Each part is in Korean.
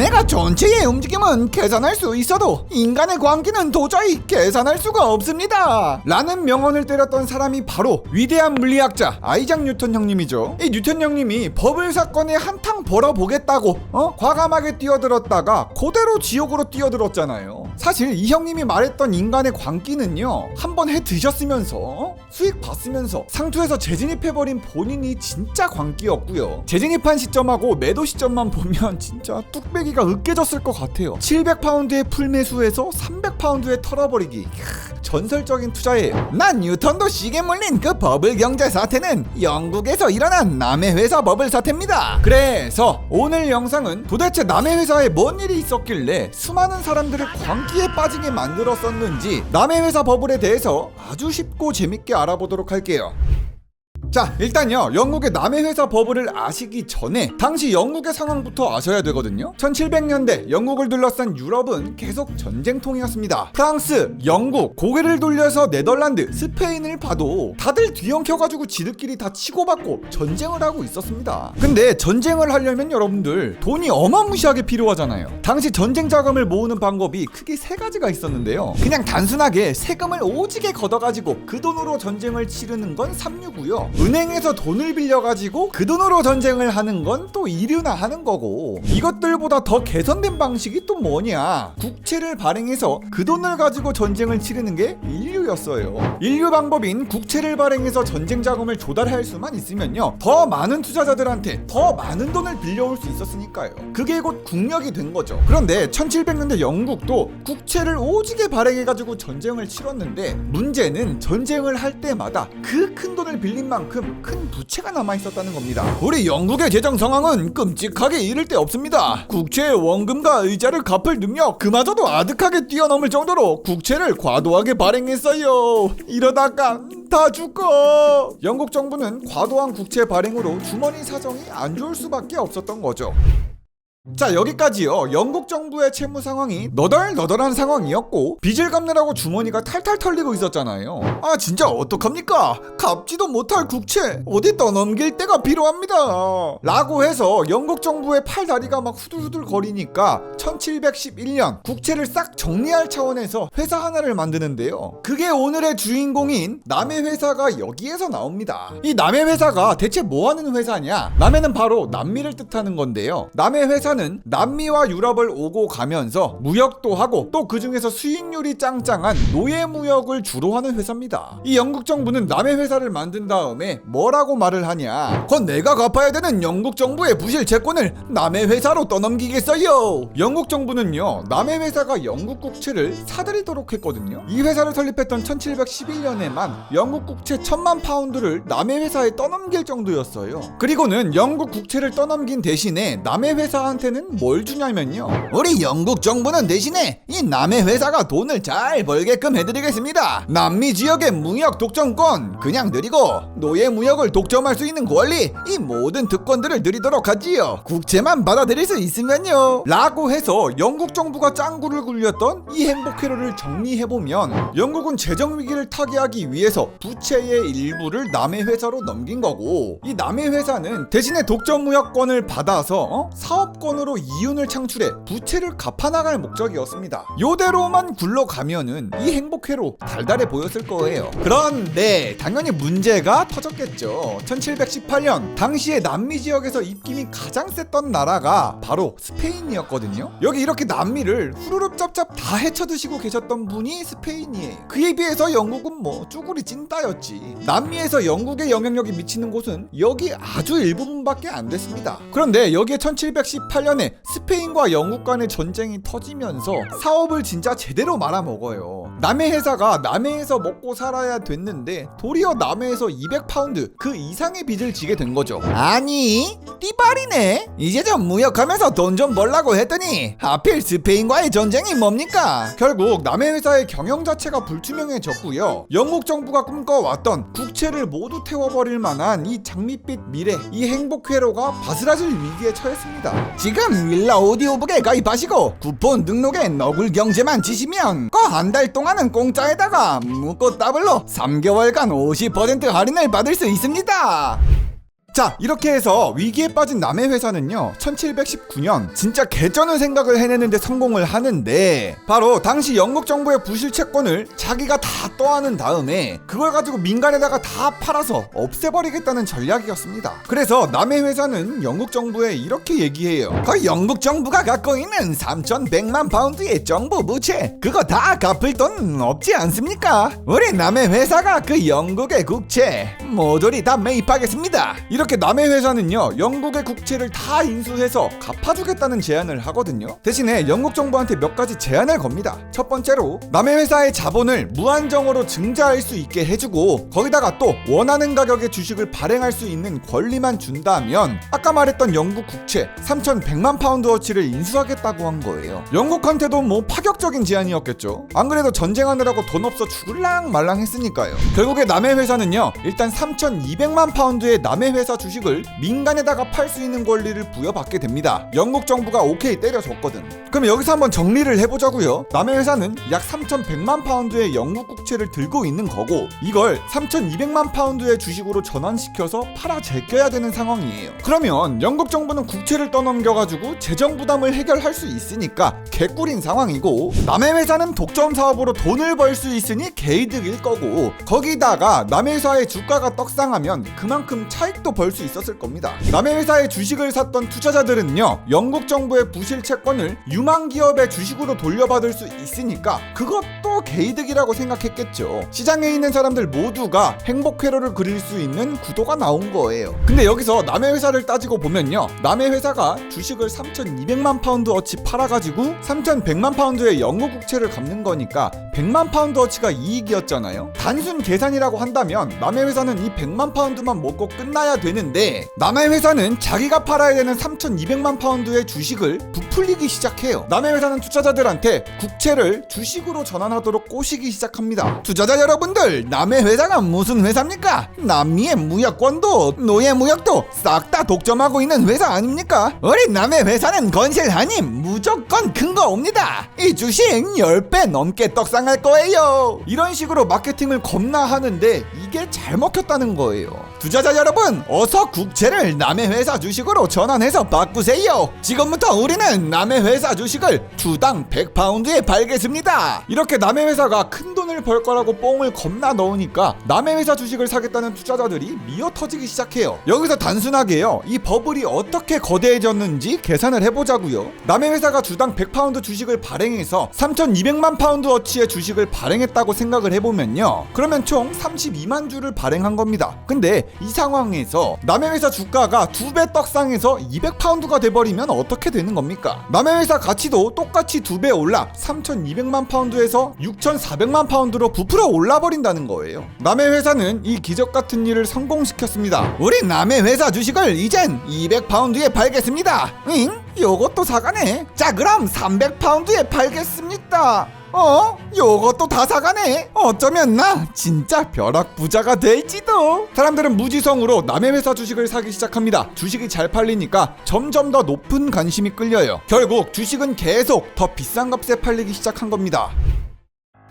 얘네가 전체의 움직임은 계산할 수 있어도 인간의 광기는 도저히 계산할 수가 없습니다 라는 명언을 때렸던 사람이 바로 위대한 물리학자 아이작 뉴턴 형님이죠. 이 뉴턴 형님이 버블 사건에 한탕 벌어보겠다고 과감하게 뛰어들었다가 그대로 지옥으로 뛰어들었잖아요. 사실 이 형님이 말했던 인간의 광기는요, 한번 해 드셨으면서 수익 봤으면서 상투에서 재진입해버린 본인이 진짜 광기였고요. 재진입한 시점하고 매도 시점만 보면 진짜 뚝배기가 으깨졌을 것 같아요. 700파운드의 풀매수에서 300파운드에 털어버리기. 전설적인 투자예요. 난 뉴턴도 시계 물린 그 버블 경제 사태는 영국에서 일어난 남의 회사 버블 사태입니다. 그래서 오늘 영상은 도대체 남의 회사에 뭔 일이 있었길래 수많은 사람들을 광기에 빠지게 만들었었는지 남의 회사 버블에 대해서 아주 쉽고 재밌게 알아보도록 할게요. 자, 일단요, 영국의 남의 회사 버블을 아시기 전에 당시 영국의 상황부터 아셔야 되거든요. 1700년대 영국을 둘러싼 유럽은 계속 전쟁통이었습니다. 프랑스, 영국, 고개를 돌려서 네덜란드, 스페인을 봐도 다들 뒤엉켜가지고 지들끼리 다 치고받고 전쟁을 하고 있었습니다. 근데 전쟁을 하려면 여러분들 돈이 어마무시하게 필요하잖아요. 당시 전쟁 자금을 모으는 방법이 크게 세 가지가 있었는데요. 그냥 단순하게 세금을 오지게 걷어가지고 그 돈으로 전쟁을 치르는 건 삼류고요. 은행에서 돈을 빌려가지고 그 돈으로 전쟁을 하는 건 또 이류나 하는 거고, 이것들보다 더 개선된 방식이 또 뭐냐, 국채를 발행해서 그 돈을 가지고 전쟁을 치르는 게 인류였어요. 인류 방법인 국채를 발행해서 전쟁 자금을 조달할 수만 있으면요, 더 많은 투자자들한테 더 많은 돈을 빌려올 수 있었으니까요. 그게 곧 국력이 된 거죠. 그런데 1700년대 영국도 국채를 오지게 발행해가지고 전쟁을 치렀는데, 문제는 전쟁을 할 때마다 그 큰 돈을 빌린 만큼 큰 부채가 남아있었다는 겁니다. 우리 영국의 재정 상황은 끔찍하게 이를 데 없습니다. 국채의 원금과 의자를 갚을 능력 그마저도 아득하게 뛰어넘을 정도로 국채를 과도하게 발행했어요. 이러다가 다 죽어. 영국 정부는 과도한 국채 발행으로 주머니 사정이 안 좋을 수밖에 없었던 거죠. 자, 여기까지요. 영국 정부의 채무 상황이 너덜너덜한 상황이었고 빚을 갚느라고 주머니가 탈탈 털리고 있었잖아요. 아, 진짜 어떡합니까? 갚지도 못할 국채 어디 떠넘길 때가 필요합니다 라고 해서 영국 정부의 팔다리가 막 후들후들 거리니까 1711년 국채를 싹 정리할 차원에서 회사 하나를 만드는데요. 그게 오늘의 주인공인 남의 회사가 여기에서 나옵니다. 이 남의 회사가 대체 뭐하는 회사냐? 남해는 바로 남미를 뜻하는 건데요. 남의 회사는 남미와 유럽을 오고 가면서 무역도 하고 또 그 중에서 수익률이 짱짱한 노예 무역을 주로 하는 회사입니다. 이 영국 정부는 남의 회사를 만든 다음에 뭐라고 말을 하냐, 그건 내가 갚아야 되는 영국 정부의 부실 채권을 남의 회사로 떠넘기겠어요. 영국 정부는요, 남의 회사가 영국 국채를 사들이도록 했거든요. 이 회사를 설립했던 1711년에만 영국 국채 1000만 파운드를 남의 회사에 떠넘길 정도였어요. 그리고는 영국 국채를 떠넘긴 대신에 남의 회사한테는 뭘 주냐면요, 우리 영국 정부는 대신에 이 남의 회사가 돈을 잘 벌게끔 해드리겠습니다. 남미 지역의 무역 독점권 그냥 드리고 노예 무역을 독점할 수 있는 권리, 이 모든 특권들을 드리도록 하지요. 국채만 받아들일 수 있으면요 라고 해서 영국 정부가 짱구를 굴렸던 이 행복 회로를 정리해보면, 영국은 재정 위기를 타개하기 위해서 부채의 일부를 남의 회사로 넘긴 거고, 이 남의 회사는 대신에 독점 무역권을 받아서 사업권으로 이윤을 창출해 부채를 갚아나갈 목적이었습니다. 요대로만 굴러가면은 이 행복회로 달달해 보였을 거예요. 그런데 당연히 문제가 터졌겠죠. 1718년 당시에 남미 지역에서 입김이 가장 셌던 나라가 바로 스페인이었거든요. 여기 이렇게 남미를 후루룩 짭짭 다 헤쳐드시고 계셨던 분이 스페인이에요. 그에 비해서 영국은 뭐 쭈구리 찐따였지. 남미에서 영국의 영향력이 미치는 곳은 여기 아주 일부분밖에 안 됐습니다. 그런데 여기에 1718년에 스페인과 영국 간의 전쟁이 터지면서 사업을 진짜 제대로 말아먹어요. 남의 회사가 남해에서 먹고 살아야 됐는데 도리어 남해에서 200파운드 그 이상의 빚을 지게 된 거죠. 아니, 띠발이네. 이제 좀 무역하면서 돈 좀 벌라고 했더니 하필 스페인과의 전쟁이 뭡니까? 결국 남의 회사의 경영 자체가 불투명해졌고요. 영국 정부가 꿈꿔왔던 국채를 모두 태워버릴 만한 이 장밋빛 미래, 이 행복회로가 바스라질 위기에 처했습니다. 지금 윌라 오디오북에 가입하시고 쿠폰 등록에 너굴 경제만 치시면 그 한 달 동안은 공짜에다가 묻고 더블로 3개월간 50% 할인을 받을 수 있습니다. 자, 이렇게 해서 위기에 빠진 남의 회사는요 1719년 진짜 개쩌는 생각을 해내는데 성공을 하는데, 바로 당시 영국 정부의 부실 채권을 자기가 다 떠안은 다음에 그걸 가지고 민간에다가 다 팔아서 없애버리겠다는 전략이었습니다. 그래서 남의 회사는 영국 정부에 이렇게 얘기해요. 그 영국 정부가 갖고 있는 3,100만 파운드의 정부 부채, 그거 다 갚을 돈 없지 않습니까? 우리 남의 회사가 그 영국의 국채 모조리 다 매입하겠습니다. 이렇게 남의 회사는요 영국의 국채를 다 인수해서 갚아주겠다는 제안을 하거든요. 대신에 영국 정부한테 몇 가지 제안을 겁니다. 첫 번째로 남의 회사의 자본을 무한정으로 증자할 수 있게 해주고, 거기다가 또 원하는 가격의 주식을 발행할 수 있는 권리만 준다면 아까 말했던 영국 국채 3,100만 파운드어치를 인수하겠다고 한 거예요. 영국한테도 뭐 파격적인 제안이었겠죠. 안 그래도 전쟁하느라고 돈 없어 죽을랑 말랑 했으니까요. 결국에 남의 회사는요 일단 3,200만 파운드의 남의 회사 주식을 민간에다가 팔 수 있는 권리를 부여받게 됩니다. 영국 정부가 오케이 때려줬거든. 그럼 여기서 한번 정리를 해보자고요. 남의 회사는 약 3,100만 파운드의 영국 국채를 들고 있는 거고, 이걸 3,200만 파운드의 주식으로 전환시켜서 팔아 제껴야 되는 상황이에요. 그러면 영국 정부는 국채를 떠넘겨가지고 재정 부담을 해결할 수 있으니까 개꿀인 상황이고, 남의 회사는 독점 사업으로 돈을 벌 수 있으니 개이득일 거고, 거기다가 남의 회사의 주가가 떡상하면 그만큼 차익도 벌 수 있었을 겁니다. 남의 회사의 주식을 샀던 투자자들은요 영국 정부의 부실 채권을 유망 기업의 주식으로 돌려받을 수 있으니까 그것도 개이득이라고 생각했겠죠. 시장에 있는 사람들 모두가 행복 회로를 그릴 수 있는 구도가 나온 거예요. 근데 여기서 남의 회사를 따지고 보면요, 남의 회사가 주식을 3,200만 파운드어치 팔아가지고 3,100만 파운드의 영국 국채를 갚는 거니까 100만 파운드어치가 이익이었잖아요. 단순 계산이라고 한다면 남의 회사는 이 100만 파운드만 먹고 끝나야 되는데, 남의 회사는 자기가 팔아야 되는 3,200만 파운드의 주식을 부풀리기 시작해요. 남의 회사는 투자자들한테 국채를 주식으로 전환하도록 꼬시기 시작합니다. 투자자 여러분들, 남의 회사가 무슨 회사입니까? 남미의 무역권도 노예 무역도 싹 다 독점하고 있는 회사 아닙니까? 우리 남의 회사는 건실하니 무조건 큰 거 옵니다. 이 주식 10배 넘게 떡상할 거예요. 이런 식으로 마케팅을 겁나 하는데 이게 잘 먹혔다는 거예요. 투자자 여러분, 어서 국채를 남의 회사 주식으로 전환해서 바꾸세요. 지금부터 우리는 남의 회사 주식을 주당 100파운드에 팔겠습니다. 이렇게 남의 회사가 큰 돈을 벌 거라고 뽕을 겁나 넣으니까 남의 회사 주식을 사겠다는 투자자들이 미어 터지기 시작해요. 여기서 단순하게요, 이 버블이 어떻게 거대해졌는지 계산을 해보자고요. 남의 회사가 주당 100파운드 주식을 발행해서 3,200만 파운드어치의 주식을 발행했다고 생각을 해보면요, 그러면 총 32만 주를 발행한 겁니다. 근데 이 상황에서 남의 회사 주가가 2배 떡상해서 200파운드가 돼버리면 어떻게 되는 겁니까? 남의 회사 가치도 똑같이 2배 올라 3,200만 파운드에서 6,400만 파운드로 부풀어 올라버린다는 거예요. 남의 회사는 이 기적같은 일을 성공시켰습니다. 우리 남의 회사 주식을 이젠 200파운드에 팔겠습니다. 응? 요것도 사가네. 자, 그럼 300파운드에 팔겠습니다. 요것도 다 사가네. 어쩌면 나 진짜 벼락 부자가 될지도. 사람들은 무지성으로 남의 회사 주식을 사기 시작합니다. 주식이 잘 팔리니까 점점 더 높은 관심이 끌려요. 결국 주식은 계속 더 비싼 값에 팔리기 시작한 겁니다.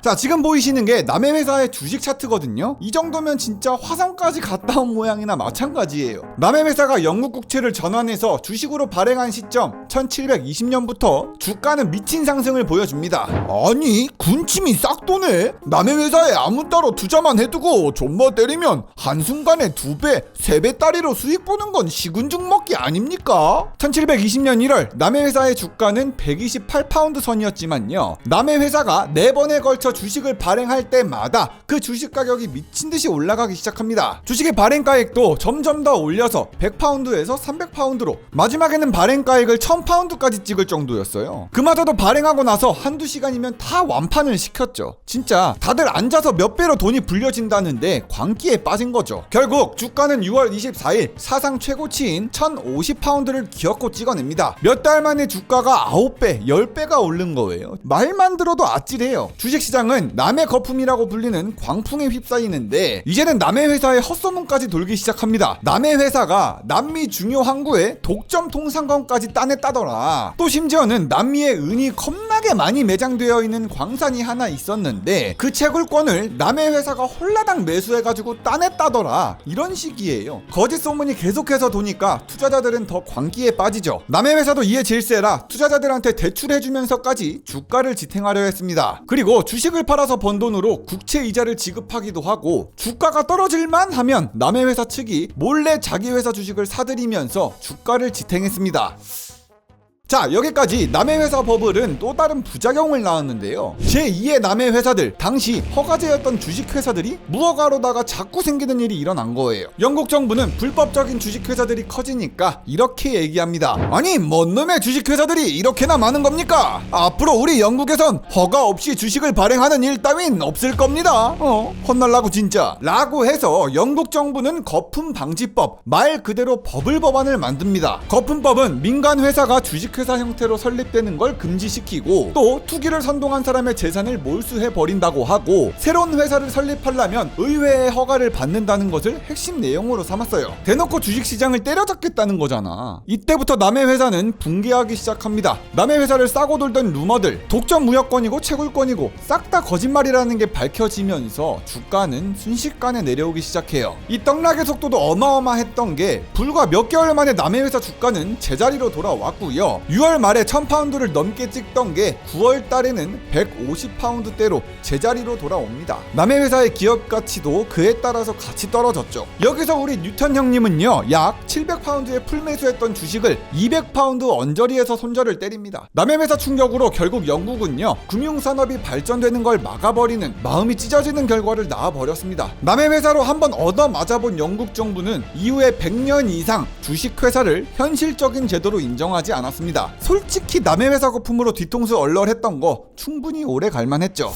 자, 지금 보이시는 게 남의 회사의 주식 차트거든요. 이 정도면 진짜 화성까지 갔다 온 모양이나 마찬가지예요. 남의 회사가 영국 국채를 전환해서 주식으로 발행한 시점 1720년부터 주가는 미친 상승을 보여줍니다. 아니, 군침이 싹 도네. 남의 회사에 아무 따로 투자만 해두고 존버 때리면 한순간에 2배, 3배짜리로 수익 보는 건 시군죽 먹기 아닙니까? 1720년 1월 남의 회사의 주가는 128파운드 선이었지만요, 남의 회사가 4번에 걸쳐 주식을 발행할 때마다 그 주식 가격이 미친듯이 올라가기 시작합니다. 주식의 발행가액도 점점 더 올려서 100파운드에서 300파운드로, 마지막에는 발행가액을 1000파운드까지 찍을 정도였어요. 그마저도 발행하고 나서 한두 시간이면 다 완판을 시켰죠. 진짜 다들 앉아서 몇 배로 돈이 불려진다는데 광기에 빠진 거죠. 결국 주가는 6월 24일 사상 최고치인 1050파운드를 기어코 찍어냅니다. 몇 달 만에 주가가 9배, 10배가 오른 거예요. 말만 들어도 아찔해요. 주식시장 은 남의 거품이라고 불리는 광풍에 휩싸이는데, 이제는 남의 회사의 헛소문까지 돌기 시작합니다. 남의 회사가 남미 중요 항구에 독점 통상권까지 따냈다더라. 또 심지어는 남미의 은이 겁나 워낙에 많이 매장되어 있는 광산이 하나 있었는데 그 채굴권을 남의 회사가 홀라당 매수해가지고 따냈다더라, 이런 식이에요. 거짓 소문이 계속해서 도니까 투자자들은 더 광기에 빠지죠. 남의 회사도 이에 질세라 투자자들한테 대출해주면서까지 주가를 지탱하려 했습니다. 그리고 주식을 팔아서 번 돈으로 국채 이자를 지급하기도 하고, 주가가 떨어질만 하면 남의 회사 측이 몰래 자기 회사 주식을 사들이면서 주가를 지탱했습니다. 자, 여기까지 남의 회사 버블은 또 다른 부작용을 낳았는데요. 제2의 남의 회사들, 당시 허가제였던 주식회사들이 무허가로다가 자꾸 생기는 일이 일어난 거예요. 영국 정부는 불법적인 주식회사들이 커지니까 이렇게 얘기합니다. 아니, 뭔 놈의 주식회사들이 이렇게나 많은 겁니까? 앞으로 우리 영국에선 허가 없이 주식을 발행하는 일 따윈 없을 겁니다. 혼날라고 진짜. 라고 해서 영국 정부는 거품방지법, 말 그대로 버블 법안을 만듭니다. 거품법은 민간 회사가 주식회사 형태로 설립되는 걸 금지시키고, 또 투기를 선동한 사람의 재산을 몰수해버린다고 하고, 새로운 회사를 설립하려면 의회의 허가를 받는다는 것을 핵심 내용으로 삼았어요. 대놓고 주식시장을 때려잡겠다는 거잖아. 이때부터 남의 회사는 붕괴하기 시작합니다. 남의 회사를 싸고 돌던 루머들, 독점 무역권이고 채굴권이고 싹 다 거짓말이라는 게 밝혀지면서 주가는 순식간에 내려오기 시작해요. 이 떡락의 속도도 어마어마했던 게 불과 몇 개월 만에 남의 회사 주가는 제자리로 돌아왔고요. 6월 말에 1000파운드를 넘게 찍던 게 9월 달에는 150파운드대로 제자리로 돌아옵니다. 남의 회사의 기업 가치도 그에 따라서 같이 떨어졌죠. 여기서 우리 뉴턴 형님은요, 약 700파운드에 풀매수했던 주식을 200파운드 언저리에서 손절을 때립니다. 남의 회사 충격으로 결국 영국은요, 금융산업이 발전되는 걸 막아버리는, 마음이 찢어지는 결과를 낳아버렸습니다. 남의 회사로 한번 얻어맞아본 영국 정부는 이후에 100년 이상 주식회사를 현실적인 제도로 인정하지 않았습니다. 솔직히 남의 회사 거품으로 뒤통수 얼얼했던 거 충분히 오래 갈만했죠.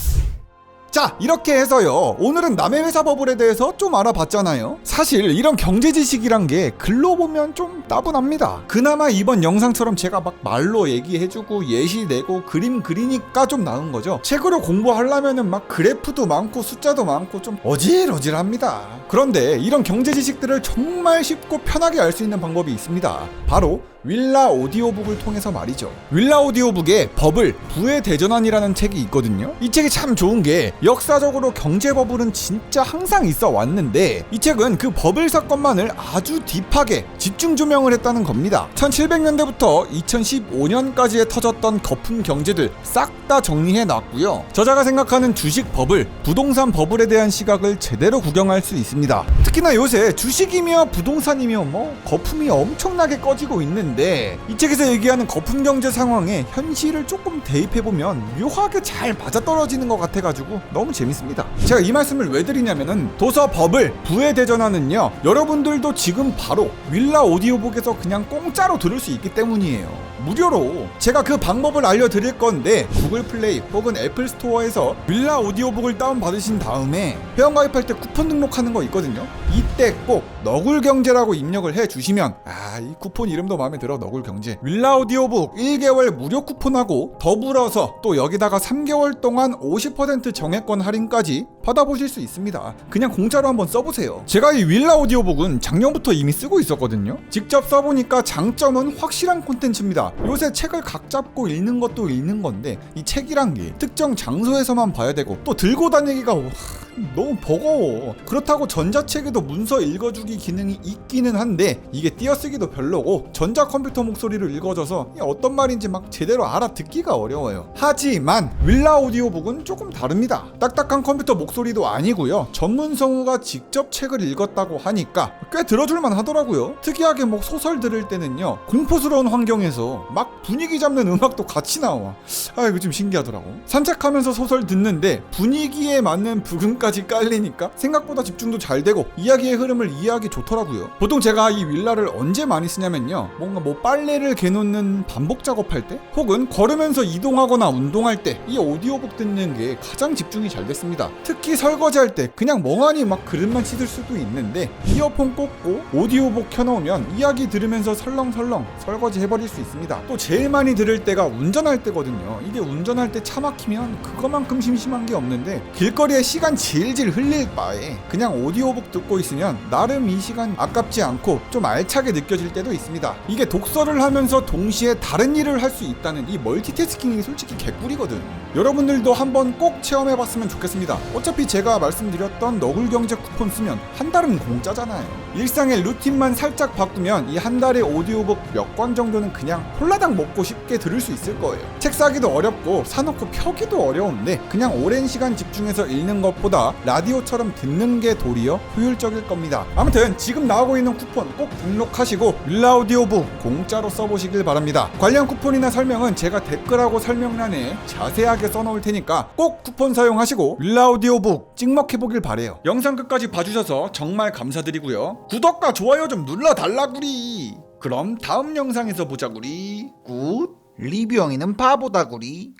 자, 이렇게 해서요, 오늘은 남의 회사 버블에 대해서 좀 알아봤잖아요. 사실 이런 경제 지식이란 게 글로 보면 좀 따분합니다. 그나마 이번 영상처럼 제가 막 말로 얘기해주고 예시 내고 그림 그리니까 좀 나은 거죠. 책으로 공부하려면은 막 그래프도 많고 숫자도 많고 좀 어질어질합니다. 그런데 이런 경제 지식들을 정말 쉽고 편하게 알 수 있는 방법이 있습니다. 바로 윌라 오디오북을 통해서 말이죠. 윌라 오디오북에 버블, 부의 대전환이라는 책이 있거든요. 이 책이 참 좋은 게 역사적으로 경제 버블은 진짜 항상 있어 왔는데, 이 책은 그 버블 사건만을 아주 딥하게 집중 조명을 했다는 겁니다. 1700년대부터 2015년까지에 터졌던 거품 경제들 싹 다 정리해 놨고요. 저자가 생각하는 주식 버블, 부동산 버블에 대한 시각을 제대로 구경할 수 있습니다. 특히나 요새 주식이며 부동산이며 거품이 엄청나게 꺼지고 있는데, 이 책에서 얘기하는 거품 경제 상황에 현실을 조금 대입해보면 묘하게 잘 맞아떨어지는 것 같아가지고 너무 재밌습니다. 제가 이 말씀을 왜 드리냐면은, 도서 버블, 부의 대전환은요, 여러분들도 지금 바로 윌라 오디오북에서 그냥 공짜로 들을 수 있기 때문이에요. 무료로. 제가 그 방법을 알려드릴 건데, 구글 플레이 혹은 애플 스토어에서 윌라 오디오북을 다운받으신 다음에 회원가입할 때 쿠폰 등록하는 거 있거든요. 이때 꼭 너굴경제라고 입력을 해주시면, 이 쿠폰 이름도 마음에 들어, 너굴경제. 윌라 오디오북 1개월 무료 쿠폰하고 더불어서 또 여기다가 3개월 동안 50% 정액권 할인까지 받아보실 수 있습니다. 그냥 공짜로 한번 써보세요. 제가 이 윌라 오디오북은 작년부터 이미 쓰고 있었거든요. 직접 써보니까 장점은 확실한 콘텐츠입니다. 요새 책을 각 잡고 읽는 것도 읽는 건데, 이 책이란 게 특정 장소에서만 봐야 되고 또 들고 다니기가 너무 버거워. 그렇다고 전자책에도 문서 읽어주기 기능이 있기는 한데 이게 띄어쓰기도 별로고 전자컴퓨터 목소리로 읽어줘서 어떤 말인지 막 제대로 알아듣기가 어려워요. 하지만 윌라 오디오북은 조금 다릅니다. 딱딱한 컴퓨터 목소리도 아니고요, 전문 성우가 직접 책을 읽었다고 하니까 꽤 들어줄만 하더라고요. 특이하게 소설 들을 때는요, 공포스러운 환경에서 막 분위기 잡는 음악도 같이 나와. 이거 좀 신기하더라고. 산책하면서 소설 듣는데 분위기에 맞는 부금까지 깔리니까 생각보다 집중도 잘 되고 이야기의 흐름을 이해하기 좋더라고요. 보통 제가 이 윌라를 언제 많이 쓰냐면요, 뭔가 빨래를 개놓는 반복 작업할 때, 혹은 걸으면서 이동하거나 운동할 때 이 오디오북 듣는 게 가장 집중이 잘 됐습니다. 특히 설거지할 때 그냥 멍하니 막 그릇만 씻을 수도 있는데 이어폰 꽂고 오디오북 켜놓으면 이야기 들으면서 설렁설렁 설거지 해버릴 수 있습니다. 또 제일 많이 들을 때가 운전할 때거든요. 이게 운전할 때 차 막히면 그거만큼 심심한 게 없는데, 길거리에 시간 질질 흘릴 바에 그냥 오디오북 듣고 있으면 나름 이 시간 아깝지 않고 좀 알차게 느껴질 때도 있습니다. 이게 독서를 하면서 동시에 다른 일을 할 수 있다는 이 멀티태스킹이 솔직히 개꿀이거든. 여러분들도 한번 꼭 체험해봤으면 좋겠습니다. 어차피 제가 말씀드렸던 너굴경제 쿠폰 쓰면 한 달은 공짜잖아요. 일상의 루틴만 살짝 바꾸면 이 한 달에 오디오북 몇 권 정도는 그냥 홀라당 먹고 쉽게 들을 수 있을 거예요. 책 사기도 어렵고 사놓고 펴기도 어려운데 그냥 오랜 시간 집중해서 읽는 것보다 라디오처럼 듣는 게 도리어 효율적일 겁니다. 아무튼 지금 나오고 있는 쿠폰 꼭 등록하시고 윌라 오디오북 공짜로 써보시길 바랍니다. 관련 쿠폰이나 설명은 제가 댓글하고 설명란에 자세하게 써놓을 테니까 꼭 쿠폰 사용하시고 윌라 오디오북 찍먹해보길 바래요. 영상 끝까지 봐주셔서 정말 감사드리고요. 구독과 좋아요 좀 눌러달라구리. 그럼 다음 영상에서 보자구리. 굿. 리뷰형이는 바보다구리.